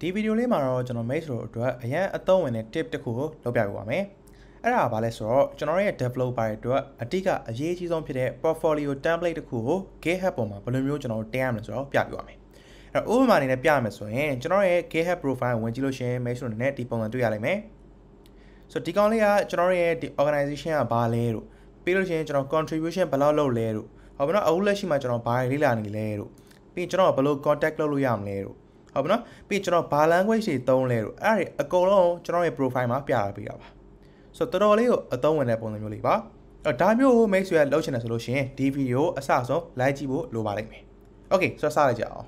ဒီဗီဒီယိုလေးမှာတော့ကျွန်တော် make ဆိုတော့အရင်အသုံးဝင်တဲ့ tip တစ်ခုကိုလုပ်ပြပေးပါမယ်။အဲ့ဒါဘာလဲဆိုတော့ကျွန်တော်ရဲ့ developer တွေအတွက်အတိကအရေးကြီးဆုံးဖြစ်တဲ့ portfolio template တစ်ခုကို Github ပေါ်မှာဘယ်လိုမျိုးကျွန်တော်တင်ရမလဲဆိုတော့ပြပြပါမယ်။အဲ့တော့ဥပမာအနေနဲ့ပြရမယ်ဆိုရင်ကျွန်တော်ရဲ့ Github profile ဝင်ကြည့်လို့ရှိရင် make ဆိုတဲ့ဒီပုံစံတွေ့ရလိမ့်မယ်။ဆိုတော့ဒီကောင်လေးကကျွန်တော်ရဲ့ဒီ organization ကဘာလဲလို့ပြီးလို့ရှိရင်ကျွန်တော် contribution ဘယ်လောက်လုပ်လဲလို့ဟုတ်ပါတော့အခုလက်ရှိမှာကျွန်တော်ဘာတွေလေ့လာနေလဲလို့ပြီးကျွန်တော်ဘယ်လို contact လုပ်လို့ရမလဲလို့ဟုတ်ပါနော်ပြီးကျွန်တော်ဘာ language တွေသုံးလဲလို့အဲ့ဒါအကုန်လုံးကျွန်တော်ရဲ့ profile မှာပြထားပေးတာပါဆိုတော့တော်တော်လေးကိုအသုံးဝင်တဲ့ပုံစံမျိုးလေးပါအဲ့ဒါမျိုးကို make sure လုပ်ချင်တယ်ဆိုလို့ရှိရင်ဒီ video ကိုအစဆုံး like ကြည့်ဖို့လိုပါလိမ့်မယ် okay ဆိုတော့စလိုက်ကြအောင်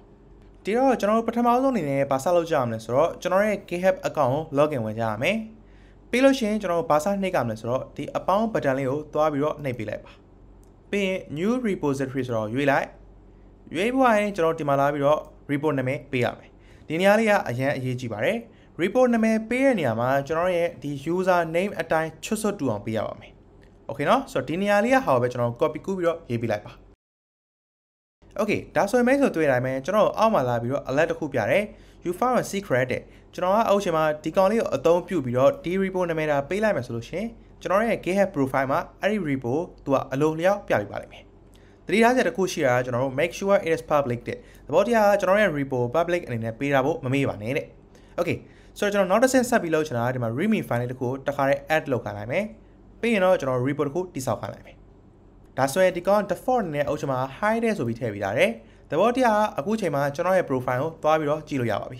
ဒီတော့ကျွန်တော်တို့ပထမဆုံးအနေနဲ့ဘာစလုပ်ကြရမလဲဆိုတော့ကျွန်တော်ရဲ့ Github account ကို login ဝင်ကြရမယ်ပြီးလို့ရှိရင်ကျွန်တော်တို့ဘာစနှိပ်ကြမလဲဆိုတော့ဒီအပေါင်း button လေးကိုသွားပြီးတော့နှိပ်ပေးလိုက်ပါပြီးရင် new repository ဆိုတော့ရွေးလိုက်ရွေးပြီးရင်ကျွန်တော်ဒီမှာလာပြီးတော့ report နာမည်ပေးရမယ်ဒီနေရာလေးကအရင်အရေးကြီးပါတယ် report နာမည်ပေးတဲ့နေရာမှာကျွန်တော်ရဲ့ဒီ user name အတိုင်းချွတ်ဆွတ်တူအောင်ပေးရပါမယ် okay เนาะဆိုတော့ဒီနေရာလေးကဟာပဲကျွန်တော် copy ကူးပြီးတော့ရေးပေးလိုက်ပါ okay ဒါဆိုရင်မဲဆိုတွေ့တိုင်းပဲကျွန်တော်အောက်မှာလာပြီးတော့ alert တစ်ခုပြတယ် you found a secret တဲ့ကျွန်တော်ကအောက်ချိန်မှာဒီကောင်လေးကိုအသုံးပြုပြီးတော့ဒီ report နာမည်ဒါပေးလိုက်မယ်ဆိုလို့ရှင်ကျွန်တော်ရဲ့ Github profile မှာအဲ့ဒီ report သူကအလိုလျောက်ပြပေးပါလိမ့်မယ်တတိယချက်တစ်ခုရှိတာကျွန်တော်တို့ make sure it is public တဲ့သဘောတရားကကျွန်တော်ရဲ့ repo public အနေနဲ့ပေးတာဖို့မမေ့ပါနဲ့တဲ့ okay ဆိုတော့ကျွန်တော်နောက်တစ်ဆင့်ဆက်ပြီးလုပ်ချင်တာဒီမှာ readme file လေးတစ်ခုတခါတည်း add လုပ်ခိုင်းလိုက်မယ်ပြီးရင်တော့ကျွန်တော် repo တစ်ခုတိစောက်ခိုင်းလိုက်မယ်ဒါဆိုရင်ဒီကောင် default အနေနဲ့အုပ်ချမှာ hide တဲ့ဆိုပြီးထည့်ပေးထားတယ်သဘောတရားကအခုချိန်မှာကျွန်တော်ရဲ့ profile ကိုသွားပြီးတော့ကြည့်လို့ရပါပြီ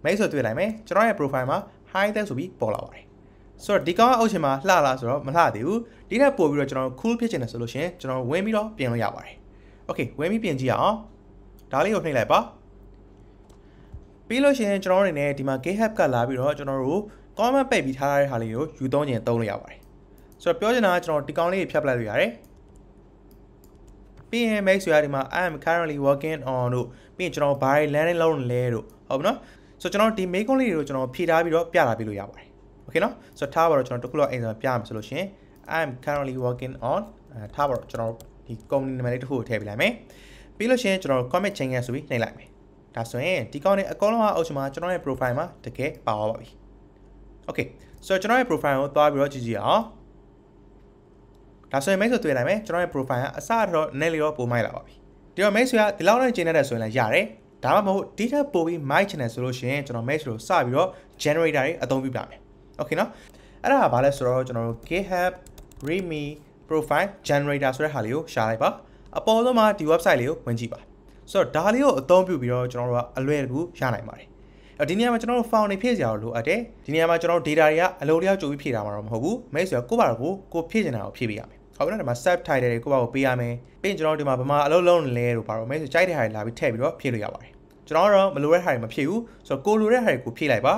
make ဆိုတွေ့လိုက်မယ်ကျွန်တော်ရဲ့ profile မှာ hide တဲ့ဆိုပြီးပေါ်လာပါတယ်ဆိုတော့ဒီကောင်အုပ်ရှင်မှာလှလားဆိုတော့မလှသေးဘူးဒီထက်ပို့ပြီးတော့ကျွန်တော် cool ဖြစ်ချင်တယ်ဆိုလို့ရှိရင်ကျွန်တော်ဝင်ပြီးတော့ပြင်လို့ရပါတယ် okay ဝင်ပြီးပြင်ကြည့်အောင်ဒါလေးကိုနှိပ်လိုက်ပါပြီးလို့ရှိရင်ကျွန်တော်အနေနဲ့ဒီမှာ Github ကလာပြီးတော့ကျွန်တော်တို့ comment ပိတ်ပြီးထားတဲ့ဟာလေးကိုယူသုံးခြင်းသုံးလို့ရပါတယ်ဆိုတော့ပြောချင်တာကကျွန်တော်ဒီကောင်လေးကိုဖြတ်ပလိုက်လို့ရတယ်ပြီးရင် make sure ဒီမှာ I am currently working on တို့ပြီးရင်ကျွန်တော်ဘာတွေ landing လုပ်နေလဲတို့ဟုတ်ပြီနော်ဆိုတော့ကျွန်တော်ဒီ main ကုန်းလေးတွေကိုကျွန်တော်ဖြည့်ထားပြီးတော့ပြလာပေးလို့ရပါတယ်okay နော်ဆိုတော့ထားပါတော့ကျွန်တော်တစ်ခုလောက်အိမ်စာပြရမယ်ဆိုလို့ရှင် I am currently working on ထားပါတော့ကျွန်တော်ဒီ company နာမည်လေးတစ်ခုကိုထည့်ပေးလိုက်မယ်ပြီးလို့ရှင်ကျွန်တော် commit change ဆိုပြီးနှိပ်လိုက်မယ်ဒါဆိုရင်ဒီကောင်လေးအကုန်လုံးအုပ်ချမှာကျွန်တော်ရဲ့ profile မှာတကယ်ပါသွားပါပြီ okay ဆိုတော့ကျွန်တော်ရဲ့ profile ကိုသွားပြီးတော့ကြည့်ကြည့်အောင်ဒါဆိုရင် mail ဆိုတွေ့လိုက်မယ်ကျွန်တော်ရဲ့ profile ကအစတော့နည်းလေးတော့ပိုမိုက်လာပါပြီဒီတော့ mail ဆိုရဒီလောက်နဲ့ကျင်းနေတဲ့ဆိုရင်လည်းရတယ်ဒါမှမဟုတ်ဒီထက်ပိုပြီးမိုက်ချင်တယ်ဆိုလို့ရှင်ကျွန်တော် mail ဆိုစပြီးတော့ generator တွေအသုံးပြုပြမယ်okay နော်အဲ့ဒါကဘာလဲဆိုတော့ကျွန်တော်တို့ Github readme profile generator ဆိုတဲ့ဟာလေးကိုရှာလိုက်ပါအပေါ်ဆုံးမှာဒီ website လေးကိုဝင်ကြည့်ပါဆိုတော့ဒါလေးကိုအသုံးပြုပြီးတော့ကျွန်တော်တို့ကအလွယ်တကူရနိုင်ပါတယ်အဲ့ဒီနေရာမှာကျွန်တော်တို့ file တွေဖြည့်စရာလိုအပ်တယ်ဒီနေရာမှာကျွန်တော်တို့ data တွေကအလိုလျောက်ကြိုပြီးဖြည့်တာမှာတော့မဟုတ်ဘူးမဲဆိုတော့ကိုယ့်ဘာကိုဖြည့်ချင်တာကိုဖြည့်ပေးရမယ်ဟုတ်ပြီနော်ဒီမှာ subtitle တွေကိုယ့်ဘာကိုပေးရမယ်ပြီးရင်ကျွန်တော်တို့ဒီမှာဗမာအလုပ်လုံးလဲလို့ပါတော့မဲဆိုကြိုက်တဲ့ဟာတွေလာပြီးထည့်ပြီးတော့ဖြည့်လို့ရပါတယ်ကျွန်တော်ကတော့မလိုတဲ့ဟာတွေမဖြည့်ဘူးဆိုတော့ကိုလိုတဲ့ဟာတွေကိုဖြည့်လိုက်ပ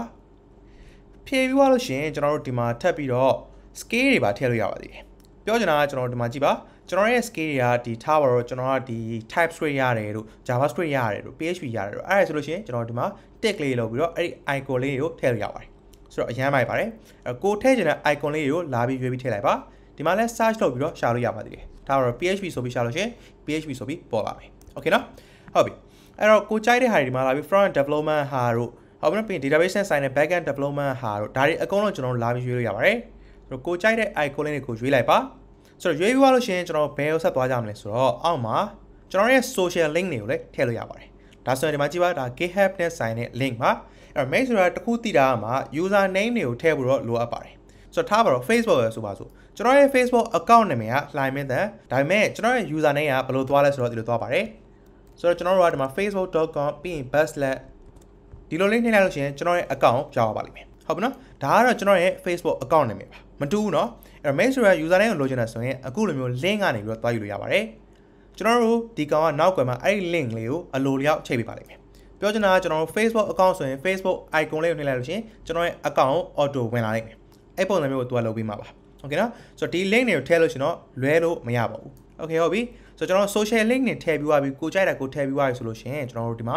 ါဖြည့်ပြီးသွားလို့ရှိရင်ကျွန်တော်တို့ဒီမှာထပ်ပြီးတော့ scale တွေပါထည့်လို့ရပါသေးတယ်ပြောချင်တာကကျွန်တော်ဒီမှာကြည့်ပါကျွန်တော်ရဲ့ scale တွေကဒီထားပါတော့ကျွန်တော်ကဒီ TypeScript ရတယ်တို့ JavaScript ရတယ်တို့ PHP ရတယ်တို့အဲ့ဒါဆိုလို့ရှိရင်ကျွန်တော်ဒီမှာ tick လေးလုပ်ပြီးတော့အဲ့ဒီ icon လေးကိုထည့်လို့ရပါတယ်ဆိုတော့အရင်မိုက်ပါတယ်ကိုထည့်ချင်တဲ့ icon လေးကိုလာပြီးရွေးပြီးထည့်လိုက်ပါဒီမှာလဲ search လုပ်ပြီးတော့ရှာလို့ရပါသေးတယ်ဒါတော့ PHP ဆိုပြီးရှာလို့ရှိရင် PHP ဆိုပြီးပေါ်လာမယ် okay နော်ဟုတ်ပြီအဲ့တော့ကိုကြိုက်တဲ့ဟာတွေဒီမှာလာပြီး front end development ဟာတို့ဟုတ်ပြီနော်ပြီး database နဲ့ဆိုင်တဲ့ back end development ဟာတို့ဒါတွေအကုန်လုံးကျွန်တော်တို့လာပြီးရွေးလို့ရပါတယ်ဆိုတော့ကိုကြိုက်တဲ့ icon လေးတွေကိုရွေးလိုက်ပါဆိုတော့ရွေးပြီးသွားလို့ရှိရင်ကျွန်တော်ဘယ်ကိုဆက်သွားကြမလဲဆိုတော့အောက်မှာကျွန်တော်ရဲ့ social link တွေကိုလည်းထည့်လို့ရပါတယ်ဒါဆိုရင်ဒီမှာကြည့်ပါဒါ Github နဲ့ဆိုင်တဲ့ link ပါအဲ့တော့ main ဆိုတာတစ်ခုတည်တာမှာ user name တွေကိုထည့်ဖို့တော့လိုအပ်ပါတယ်ဆိုတော့ထားပါတော့ Facebook ရယ်ဆိုပါစို့ကျွန်တော်ရဲ့ Facebook account နာမည်ကလှိုင်မင်းတန်ဒါပေမဲ့ကျွန်တော်ရဲ့ user name ကဘယ်လိုသွားလဲဆိုတော့ဒီလိုသွားပါတယ်ဆိုတော့ကျွန်တော်တို့ကဒီမှာ facebook.com ပြီးရင် // ဒီလိုလေးနှိပ်လိုက်လို့ရှိရင်ကျွန်တော်ရဲ့ account ရောက်ပါလိမ့်မယ်ဟုတ်ပြီနော်ဒါကတော့ကျွန်တော်ရဲ့ Facebook account နာမည်ပါမတူဘူးเนาะအဲ့တော့ main ဆိုရ user name ကိုလိုချင်တယ်ဆိုရင်အခုလိုမျိုး link ကနေပြီးတော့သွားယူလို့ရပါတယ်ကျွန်တော်တို့ဒီကောင်ကနောက်ကွယ်မှာအဲ့ဒီ link လေးကိုအလိုလျောက်ချိန်ပေးပါလိမ့်မယ်ပြောချင်တာကကျွန်တော်တို့ Facebook account ဆိုရင် Facebook icon လေးကိုနှိပ်လိုက်လို့ရှိရင်ကျွန်တော်ရဲ့ account auto ဝင်လာလိမ့်မယ်အဲ့ပုံစံမျိုးကိုသူကလုပ်ပေးမှာပါ okay နော်ဆိုတော့ဒီ link တွေကိုထည့်လို့ရှင်တော့လွဲလို့မရပါဘူး okay ဟုတ်ပြီဆိုတော့ကျွန်တော် social link တွေထည့်ပြီးသွားပြီကိုကြိုက်တာကိုထည့်ပြီးသွားပြီဆိုလို့ရှင်ကျွန်တော်တို့ဒီမှာ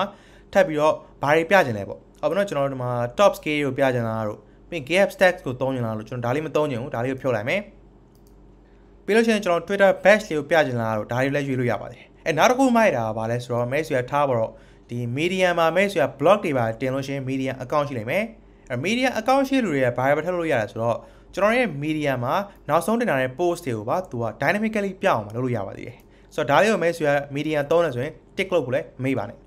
ထပ်ပြီးတော့ဘာတွေပြချင်လဲပေါ့ဟုတ်ပြီနော်ကျွန်တော်တို့ဒီမှာ top scale ကိုပြချင်တာတို့ပြီး Github stacks ကိုသုံးချင်တာလို့ကျွန်တော်ဒါလေးမသုံးချင်ဘူးဒါလေးကိုဖြုတ်လိုက်မယ်ပြီးလို့ရှိရင်ကျွန်တော် Twitter badge လေးကိုပြချင်တာတို့ဒါတွေလည်းရွေးလို့ရပါတယ်နောက်တစ်ခုမိုက်တာကဘာလဲဆိုတော့ mail ဆိုရထားပါတော့ ဒီ media မှာမဲဆိုရ blog တွေပါတင်လို့ရှိရင် media account ရှိလိမ့်မယ်အဲ media account ရှိလူတွေကဘာပဲထည့်လို့ရတယ်ဆိုတော့ကျွန်တော်ရဲ့ media မှာနောက်ဆုံးတင်လာတဲ့ post တွေကိုပါသူက dynamically ပြောင်းအောင်လုပ်လို့ရပါသေးတယ်ဆိုတော့ဒါလေးကိုမဲဆိုရ media သုံးတယ်ဆိုရင် tick လုပ်ဖို့လည်းမေ့ပါနဲ့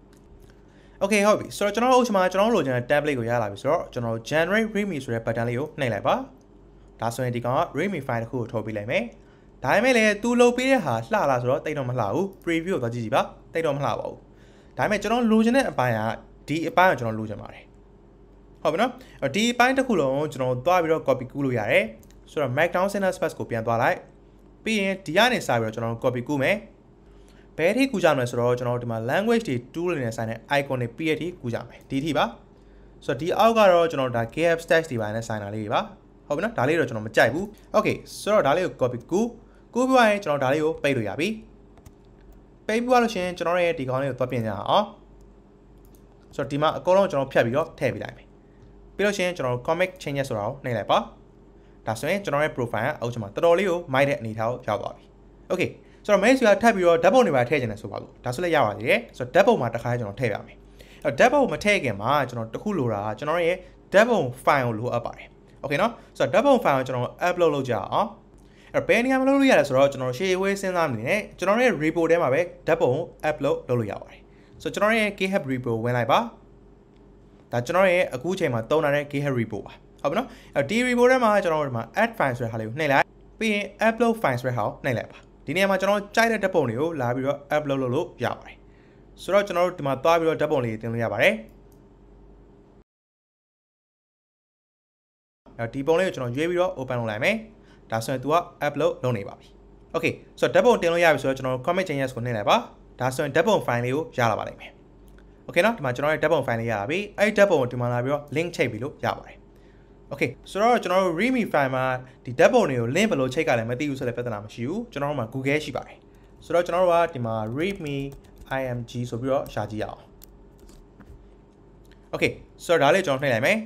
Okay ဟုတ်ပြီဆိုတော့ကျွန်တော်တို့ဥစ္စာမှာကျွန်တော်တို့လိုချင်တဲ့ template ကိုရလာပြီဆိုတော့ကျွန်တော် generate readme ဆိုတဲ့ button လေးကိုနှိပ်လိုက်ပါဒါဆိုရင်ဒီကောင်က readme file တစ်ခုကိုထုတ်ပေးလိုက်မယ်ဒါပေမဲ့လည်းသူလုပ်ပေးတဲ့ဟာလှလားဆိုတော့တိတ်တော့မလှဘူး preview ကိုသွားကြည့်ကြည့်ပါတိတ်တော့မလှပါဘူးဒါပေမဲ့ကျွန်တော်လိုချင်တဲ့အပိုင်းကဒီအပိုင်းကိုကျွန်တော်လိုချင်ပါတယ်ဟုတ်ပြီနော်ဒီအပိုင်းတစ်ခုလုံးကျွန်တော်သွားပြီးတော့ copy ကူးလို့ရတယ်ဆိုတော့ markdown center space ကိုပြန်သွားလိုက်ပြီးရင်ဒီကနေစပြီးတော့ကျွန်တော် copy ကူးမယ်ဘယ်ထိကူးကြမလဲဆိုတော့ကျွန်တော်ဒီမှာ language တွေ tool တွေနဲ့ဆိုင်တဲ့ icon တွေ PHP ကူးကြမယ်ဒီထိပါဆိုတော့ဒီအောက်ကတော့ကျွန်တော်ဒါ Github stats တွေပါနဲ့ဆိုင်တာလေးတွေပါဟုတ်ပြီနော်ဒါလေးတော့ကျွန်တော်မကြိုက်ဘူး Okay ဆိုတော့ဒါလေးကို copy ကူးပြီးသွားရင်ကျွန်တော်ဒါလေးကိုပိတ်လို့ရပြီပိတ်ပြီးသွားလို့ရှင်ကျွန်တော်ရဲ့ဒီကောင်လေးကိုသွားပြင်ကြအောင်ဆိုတော့ဒီမှာအကုန်လုံးကျွန်တော်ဖြတ်ပြီးတော့ထည့်ပေးလိုက်မယ်ပြီးလို့ရှင်ကျွန်တော် comic changes ဆိုတာကိုနှိပ်လိုက်ပါဒါဆိုရင်ကျွန်တော်ရဲ့ profile ကအုပ်ချမှာတော်တော်လေးကိုမိုက်တဲ့အနေထားကိုရောက်သွားပြီ Okayဆိုတော့ mail ကထပ်ပြီးတော့ double နေပါထည့်ချင်တယ်ဆိုပါလို့ဒါဆိုလည်းရပါသေးတယ်ဆိုတော့ double မှာတစ်ခါကျွန်တော်ထည့်ပါမယ်အဲ့ double မထည့်ခင်မှာကျွန်တော်တခုလိုတာကကျွန်တော်ရဲ့ double file ကိုလိုအပ်ပါတယ် Okay နော်ဆိုတော့ double file ကိုကျွန်တော် upload လုပ်ကြအောင်အဲ့ဘယ်နေရာမှာလုပ်လို့ရလဲဆိုတော့ကျွန်တော်ရှေ့ဝေးစဉ်းစားနေတယ်ကျွန်တော်ရဲ့ repo ထဲမှာပဲ double ကို upload လုပ်လို့ရပါတယ်ဆိုတော့ကျွန်တော်ရဲ့ Github repo ဝင်လိုက်ပါဒါကျွန်တော်ရဲ့အခုချိန်မှာသုံးနေတဲ့ Github repo ပါဟုတ်ပြီနော်အဲ့ဒီ repo ထဲမှာကျွန်တော်ဒီမှာ add file ဆိုတဲ့ဟာလေးကိုနှိပ်လိုက်ပြီးရင် upload file ဆိုတဲ့ဟာကိုနှိပ်လိုက်ပါဒီနေရာမှာကျွန်တော်ကြိုက်တဲ့ဓာတ်ပုံတွေကိုလာပြီးတော့ upload လုပ်လို့ရပါတယ်ဆိုတော့ကျွန်တော်တို့ဒီမှာသွားပြီးတော့ဓာတ်ပုံလေးတင်လို့ရပါတယ်ဒီပုံလေးကိုကျွန်တော်ရွေးပြီးတော့ open လုပ်လိုက်မယ်ဒါဆိုရင် तू က upload လုပ်နေပါပြီ Okay ဆိုတော့ဓာတ်ပုံတင်လို့ရပြီဆိုတော့ကျွန်တော် commit changes ကိုနှိပ်လိုက်ပါဒါဆိုရင်ဓာတ်ပုံ file လေးကိုရလာပါလိမ့်မယ် Okay နော်ဒီမှာကျွန်တော်ရဲ့ဓာတ်ပုံ file လေးရပြီအဲ့ဒီဓာတ်ပုံကိုဒီမှာလာပြီးတော့ link ချိတ်ပြီးလို့ရပါတယ် Okay ဆိုတော့ကျွန်တော်တို့ readme file မှာဒီဓာတ်ပုံတွေကို link ဘယ်လိုချိတ်ကလည်းမသိဘူးဆိုတဲ့ပြဿနာမရှိဘူးကျွန်တော်တို့မှာ Google ရှိပါတယ်ဆိုတော့ကျွန်တော်တို့ကဒီမှာ readme img ဆိုပြီးတော့ရှာကြည့်ရအောင် Okay ဆိုတော့ဒါလေးကျွန်တော်နှိပ်လိုက်မယ်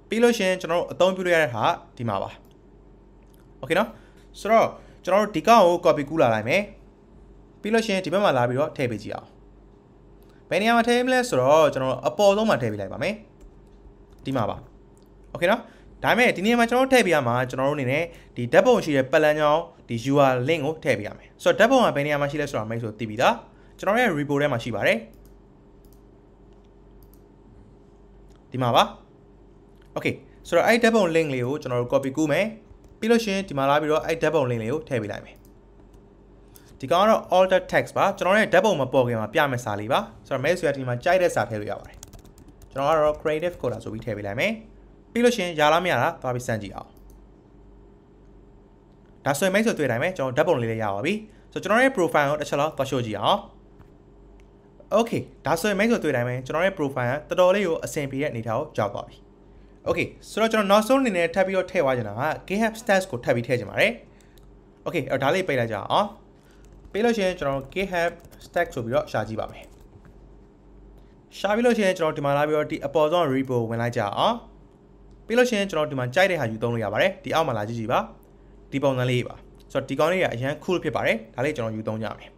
ပြီးလို့ရှင်ကျွန်တော်တို့အသုံးပြုလို့ရတဲ့ဟာဒီမှာပါ Okay နော်ဆိုတော့ကျွန်တော်တို့ဒီကောင်ကို copy ကူးလာလိုက်မယ်ပြီးလို့ရှင်ဒီဘက်မှာလာပြီးတော့ထည့်ပေးကြည့်အောင်ဘယ်နေရာမှာထည့်မလဲဆိုတော့ကျွန်တော်အပေါ်ဆုံးမှာထည့်ပေးလိုက်ပါမယ်ဒီမှာပါ Okay နော်ဒါပေမဲ့ဒီနေရာမှာကျွန်တော်ထည့်ပေးရမှာကျွန်တော်တို့အနေနဲ့ဒီဓာတ်ပုံရှိတဲ့ပတ်လန်းကြောင်းဒီ URL link ကိုထည့်ပေးရမယ်ဆိုတော့ဓာတ်ပုံကဘယ်နေရာမှာရှိလဲဆိုတာမိတ်ဆိုသိပြီလားကျွန်တော်ရဲ့ repo ထဲမှာရှိပါတယ်ဒီမှာပါ Okay ဆိုတော့အဲ့ဓာတ်ပုံ link လေးကိုကျွန်တော်တို့ copy ကူးမယ်ပြီးလို့ရှင်ဒီမှာလာပြီးတော့အဲ့ဓာတ်ပုံ link လေးကိုထည့်ပေးလိုက်မယ်ဒီကောင်ကတော့ alter text ပါကျွန်တော်ရဲ့ဓာတ်ပုံမပေါ်ခင်မှာပြမယ်စာလေးပါဆိုတော့ mail ဆိုရဒီမှာကြိုက်တဲ့စာထည့်လို့ရပါတယ်ကျွန်တော်ကတော့ creative color ဆိုပြီးထည့်ပေးလိုက်မယ်ပြီးလို့ရှင်ရလားမရလားသွားပြီးစမ်းကြည့်အောင်ဒါဆိုရင် mail ဆိုတွေ့တိုင်းပဲကျွန်တော်ဓာတ်ပုံလေးလေးရပါပြီဆိုတော့ကျွန်တော်ရဲ့ profile ကိုတစ်ချက်လောက်သွားရှို့ကြည့်အောင် Okay ဒါဆိုရင် mail ဆိုတွေ့တိုင်းပဲကျွန်တော်ရဲ့ profile ကတော်တော်လေးကိုအဆင်ပြေတဲ့အနေထားကိုကြောက်သွားပြီ Okay ဆိုတော့ကျွန်တော်နောက်ဆုံးအနေနဲ့ထပ်ပြီးတော့ထည့်သွားချင်တာက Github stats ကိုထပ်ပြီးထည့်ချင်ပါတယ် Okay အဲ့ဒါလေးပိတ်လိုက်ကြအောင်ပြီးလို့ရှိရင်ကျွန်တော် Github stats ဆိုပြီးတော့ရှာကြည့်ပါမယ်ရှာပြီးလို့ရှိရင်ကျွန်တော်ဒီမှာလာပြီးတော့ဒီအပေါ်ဆုံး repo ဝင်လိုက်ကြအောင်ပြီးလို့ရှိရင်ကျွန်တော်ဒီမှာကြိုက်တဲ့ဟာယူသုံးလို့ရပါတယ်ဒီအောက်မှာလာကြည့်ကြည့်ပါဒီပုံစံလေးပါဆိုတော့ဒီကောင်လေးကအရန် cool ဖြစ်ပါတယ်ဒါလေးကျွန်တော်ယူသုံးကြမယ်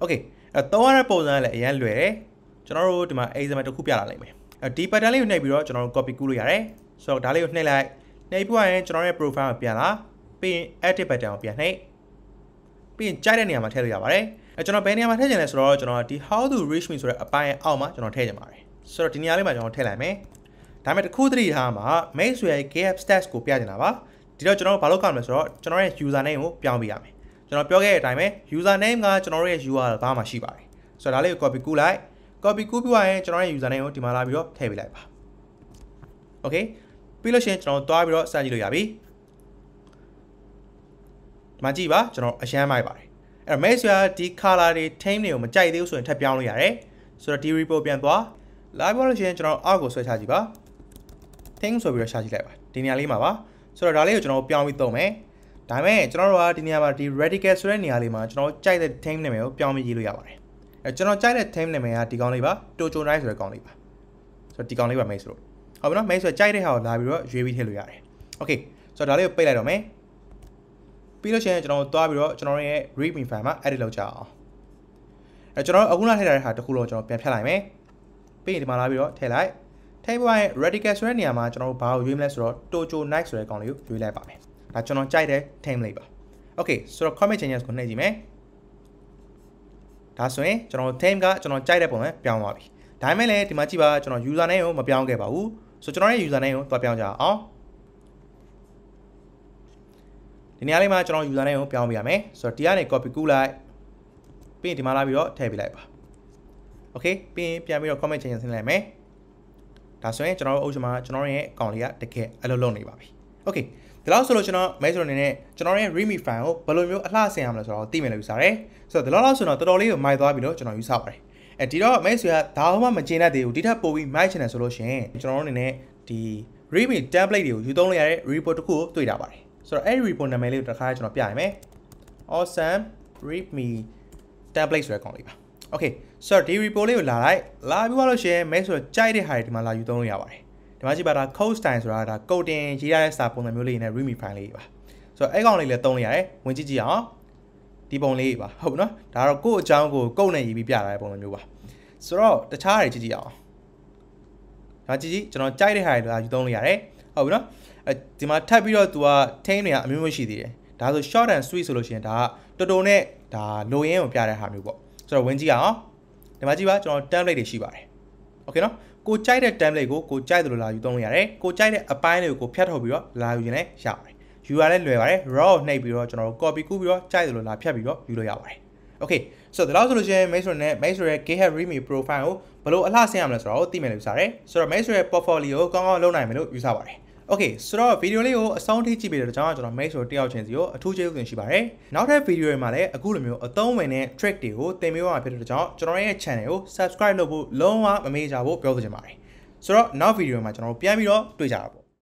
Okay အဲ့သုံးရတဲ့ပုံစံလည်းအရန်လွယ်တယ်ကျွန်တော်တို့ဒီမှာ example တစ်ခုပြလာလိုက်မယ်ဒီ pattern လေးကိုနှိပ်ပြီးတော့ကျွန်တော်တို့ copy ကူးလို့ရတယ်ဆိုတော့ဒါလေးကိုနှိပ်လိုက်နှိပ်ပြီးရင်ကျွန်တော်ရဲ့ profile ကိုပြန်လာပြီးရင် edit button ကိုပြန်နှိပ်ပြီးရင်ကြိုက်တဲ့နေရာမှာထည့်လို့ရပါတယ်ကျွန်တော်ဘယ်နေရာမှာထည့်ချင်လဲဆိုတော့ကျွန်တော်ဒီ how to reach me ဆိုတဲ့အပိုင်းအောက်မှာကျွန်တော်ထည့်ချင်ပါတယ်ဆိုတော့ဒီနေရာလေးမှာကျွန်တော်ထည့်လိုက်မယ်ဒါပေမဲ့တစ်ခုသတိထားမှာ mail ဆိုရဲ့ Github stats ကိုပြချင်တာပါဒီတော့ကျွန်တော်ဘာလုပ်ကြမလဲဆိုတော့ကျွန်တော်ရဲ့ user name ကိုပြောင်းပေးရမယ်ကျွန်တော်ပြောခဲ့တဲ့အတိုင်းပဲ user name ကကျွန်တော်ရဲ့ URL ဘာမှရှိပါတယ်ဆိုတော့ဒါလေးကို copy ကူးလိုက် copy ကူးပြီးရင်ကျွန်တော်ရဲ့ user name ကိုဒီမှာလာပြီးတော့ထည့်ပေးလိုက်ပါ Okay ပြီးလို့ရှိရင်ကျွန်တော်သွားပြီးတော့စမ်းကြည့်လို့ရပြီဒီမှာကြည့်ပါကျွန်တော်အရန်မိုက်ပါတယ်အဲ့တော့ mail ဆိုရာဒီ color တွေ theme တွေကိုမကြိုက်သေးဘူးဆိုရင်ထပ်ပြောင်းလို့ရတယ်ဆိုတော့ဒီ repo ပြန်သွားလာပြီးလို့ရှိရင်ကျွန်တော်အောက်ကိုဆွဲချကြည့်ပါ theme ဆိုပြီးတော့ရှာကြည့်လိုက်ပါဒီနေရာလေးမှာပါဆိုတော့ဒါလေးကိုကျွန်တော်ပြောင်းပြီးသုံးမယ်ဒါပေမဲ့ကျွန်တော်တို့ကဒီနေရာမှာဒီ radical ဆိုတဲ့နေရာလေးမှာကျွန်တော်ကြိုက်တဲ့ theme နာမည်ကိုပြောင်းပြီးရေးလို့ရပါတယ်အဲကျွန်တော်ကြိုက်တဲ့ theme နာမည်ကဒီကောင်လေးပါ tojo night ဆိုတဲ့ကောင်လေးပါဆိုတော့ဒီကောင်လေးပါ mail ဆိုတော့ဟုတ်ပြီနော် mail ဆိုကြိုက်တဲ့ဟာကိုလာပြီးတော့ရွေးပြီးထည့်လို့ရတယ် Okay ဆိုတော့ဒါလေးကိုပိတ်လိုက်တော့မယ်ပြီးလို့ရှိရင်ကျွန်တော်သွားပြီးတော့ကျွန်တော်ရဲ့ readme file မှာ edit လုပ်ကြအောင် ကျွန်တော်အခုနထည့်ထားတဲ့ဟာတစ်ခုတော့ကျွန်တော်ပြန်ဖြတ်လိုက်မယ်ပြီးရင်ဒီမှာလာပြီးတော့ထည့်လိုက်ထည့်ပြီးရင် radical ဆိုတဲ့နေရာမှာကျွန်တော်တို့ဘာကိုရွေးမလဲဆိုတော့ tojo night ဆိုတဲ့ကောင်လေးကိုရွေးလိုက်ပါမယ်ဒါကျွန်တော်ကြိုက်တဲ့ template ပါ okay ဆိုတော့ commit changes ကိုနှိပ်ကြည့်မယ်ဒါဆိုရင်ကျွန်တော် theme ကကျွန်တော်ကြိုက်တဲ့ပုံနဲ့ပြောင်းသွားပြီဒါပေမဲ့လည်းဒီမှာကြည့်ပါကျွန်တော် user name ကိုမပြောင်းခဲ့ပါဘူးဆိုကျွန်တော်ရဲ့ user name ကိုသွားပြောင်းကြအောင်ဒီနေရာလေးမှာကျွန်တော် user name ကိုပြောင်းပေးရမယ်ဆိုတော့ဒီကနေ copy ကူးလိုက်ပြီးရင်ဒီမှာလာပြီးတော့ထည့်ပေးလိုက်ပါ okay ပြီးရင်ပြန်ပြီးတော့ comment change ဆင်းလိုက်မယ်ဒါဆိုရင်ကျွန်တော်တို့အုပ်စုမှာကျွန်တော်ရဲ့ account လေးကတကယ်အလုပ်လုပ်နေပါပြီ okay ဒီလောက်ဆိုလို့ကျွန်တော် mail ဆိုနေနဲ့ကျွန်တော်ရဲ့ readme file ကိုဘယ်လိုမျိုးအလှဆင်ရမလဲဆိုတော့သိမယ်လို့ယူဆတယ်ဆိုတော့ဒီလောက်ဆိုတော့တော်တော်လေးကိုမိုက်သွားပြီလို့ကျွန်တော်ယူဆပါတယ်ဒီတော့ mail ဆိုရဒါမှမကျင်းတတ်သေးဘူးဒီထက်ပိုပြီး မိုက်ချင်တယ်ဆိုလို့ရှိရင်ကျွန်တော်တို့အနေနဲ့ဒီ readme template တွေကိုယူသုံးလို့ရတဲ့ report တစ်ခုကိုတွေ့တာပါတယ်ဆိုတော့အဲ့ဒီ report နာမည်လေးကိုတစ်ခါကျွန်တော်ပြရမယ် awesome readme template ဆိုတဲ့ကောင်လေးပါ okay ဆိုတော့ဒီ report လေးကိုလာပြီးသွားလို့ရှိရင် mail ဆိုတော့ကြိုက်တဲ့ဟာတွေဒီမှာလာယူသုံးလို့ရပါတယ်ဒီမှာကြည့်ပါဒါ code style ဆိုတာဒါ code တင်ရေးရတဲ့စာပုံစံမျိုးလေးနဲ့ readme file လေးပါဆိုတော့အဲ့ကောင်လေးလည်းသုံးလို့ရတယ်ဝင်ကြည့်အောင်ဒီပုံလေးပါဟုတ်နော်ဒါတော့ကိုယ့်အကြောင်းကိုကုတ်နဲ့ရေးပြီးပြတာတဲ့ပုံစံမျိုးပါဆိုတော့တခြားတွေကြည့်အောင်ဒါကြည့်ကျွန်တော်ကြိုက်တဲ့ဟာတွေလာယူသုံးလို့ရတယ်ဟုတ်ပြီနော်ဒီမှာထပ်ပြီးတော့ तू က theme တွေကအမျိုးမျိုးရှိသေးတယ်ဒါဆို short and sweet ဆိုလို့ရှိရင်ဒါကတော်တော်နဲ့ဒါလိုရင်းကိုပြတဲ့ဟာမျိုးပေါ့ဆိုတော့ဝင်ကြည့်အောင်ဒီမှာကြည့်ပါကျွန်တော် template တွေရှိပါတယ်โอเคနော်ကိုကြိုက်တဲ့ template ကိုကြိုက်တယ်လို့လာယူသုံးလို့ရတယ်ကိုကြိုက်တဲ့အပိုင်းတွေကိုကိုဖြတ်ထုတ်ပြီးတော့လာယူရင်လည်းရပါတယ်ယူရလဲလွယ်ပါတယ် raw ကိုနှိပ်ပြီးတော့ကျွန်တော်တို့ copy ကူးပြီးတော့ကြိုက်တယ်လို့လာဖြတ်ပြီးတော့ယူလို့ရပါတယ် okay ဆိုတော့ဒီလောက်ဆိုလို့ရှိရင် Maestro နဲ့ Maestro ရဲ့ Github readme profile ကိုဘယ်လိုအလှဆင်ရမလဲဆိုတော့သိမယ်လို့ယူဆတယ်ဆိုတော့ Maestro ရဲ့ portfolio ကိုကောင်းကောင်းလုပ်နိုင်မယ်လို့ယူဆပါတယ်okay ဆိုတော့ဗီဒီယိုလေးကိုအဆုံးထိကြည့်ပြီးတော့ကျွန်တော် Maestro တယောက်ချင်းစီကိုအထူးကျေးဇူးတင်ရှိပါတယ်နောက်ထပ်ဗီဒီယိုတွေမှာလည်းအခုလိုမျိုးအသုံးဝင်တဲ့ trick တွေကိုသင်ပေးသွားမှာဖြစ်တဲ့ကြောင့်ကျွန်တော်ရဲ့ channel ကို subscribe လုပ်ဖို့လုံးဝမမေ့ကြဖို့ပြောချင်ပါတယ်ဆိုတော့နောက်ဗီဒီယိုမှာကျွန်တော်တို့ပြန်ပြီးတော့တွေ့ကြတာပေါ့